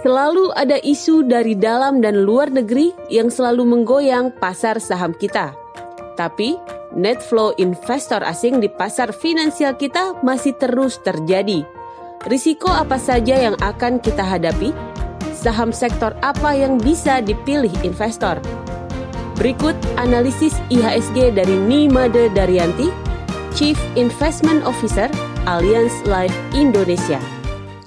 Selalu ada isu dari dalam dan luar negeri yang selalu menggoyang pasar saham kita. Tapi, net flow investor asing di pasar finansial kita masih terus terjadi. Risiko apa saja yang akan kita hadapi? Saham sektor apa yang bisa dipilih investor? Berikut analisis IHSG dari Nimade Daryanti, Chief Investment Officer Allianz Life Indonesia.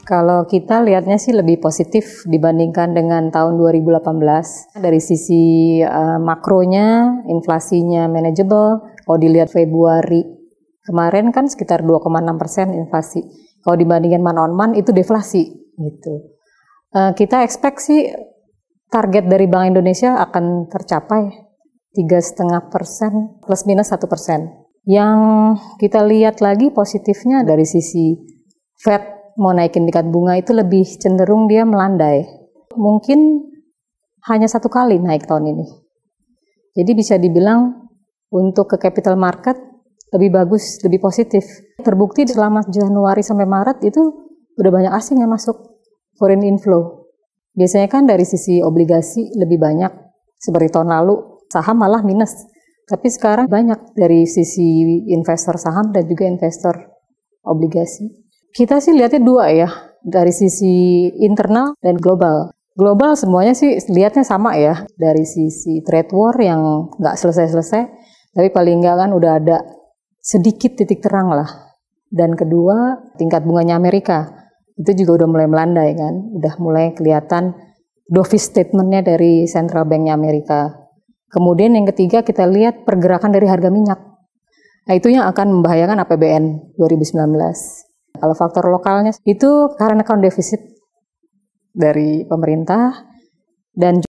Kalau kita lihatnya sih lebih positif dibandingkan dengan tahun 2018. Dari sisi makronya, inflasinya manageable. Kalau dilihat Februari kemarin kan sekitar 2,6% inflasi. Kalau dibandingkan month on month itu deflasi gitu. Kita expect sih target dari Bank Indonesia akan tercapai 3,5% plus minus 1%. Yang kita lihat lagi positifnya dari sisi Fed mau naikin tingkat bunga itu lebih cenderung dia melandai. Mungkin hanya 1 kali naik tahun ini. Jadi bisa dibilang untuk ke capital market lebih bagus, lebih positif. Terbukti selama Januari sampai Maret itu udah banyak asing yang masuk, foreign inflow. Biasanya kan dari sisi obligasi lebih banyak, seperti tahun lalu saham malah minus. Tapi sekarang banyak dari sisi investor saham dan juga investor obligasi. Kita sih lihatnya dua ya, dari sisi internal dan global. Global semuanya sih lihatnya sama ya, dari sisi trade war yang nggak selesai-selesai, tapi paling nggak kan udah ada sedikit titik terang lah. Dan kedua, tingkat bunganya Amerika, itu juga udah mulai melandai kan, udah mulai kelihatan dovish statementnya dari Central Banknya Amerika. Kemudian yang ketiga kita lihat pergerakan dari harga minyak. Nah itu yang akan membahayakan APBN 2019. Kalau faktor lokalnya itu current account deficit dari pemerintah dan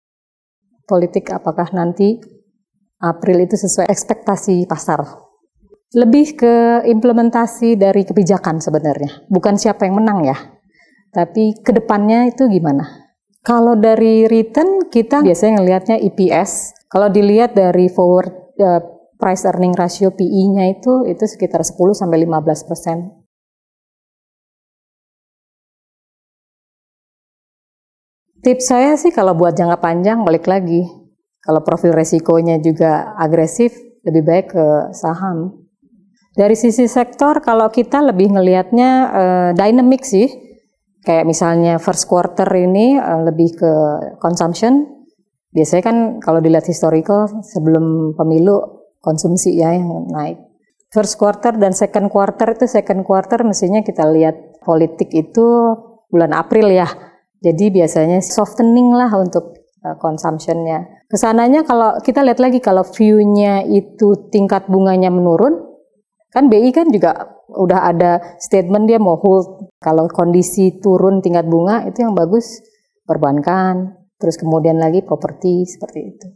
politik apakah nanti April itu sesuai ekspektasi pasar. Lebih ke implementasi dari kebijakan sebenarnya, bukan siapa yang menang ya, tapi ke depannya itu gimana. Kalau dari return kita biasanya ngelihatnya EPS, kalau dilihat dari forward price earning ratio PE-nya itu sekitar 10-15%. Tips saya sih kalau buat jangka panjang balik lagi, kalau profil resikonya juga agresif, lebih baik ke saham. Dari sisi sektor, kalau kita lebih ngelihatnya dynamic sih, kayak misalnya first quarter ini lebih ke consumption. Biasanya kan kalau dilihat historical sebelum pemilu konsumsi ya yang naik. First quarter dan second quarter mestinya kita lihat politik itu bulan April ya. Jadi biasanya softening lah untuk consumption-nya. Kesananya kalau kita lihat lagi kalau view-nya itu tingkat bunganya menurun, kan BI kan juga udah ada statement dia mau hold. Kalau kondisi turun tingkat bunga itu yang bagus perbankan, terus kemudian lagi properti seperti itu.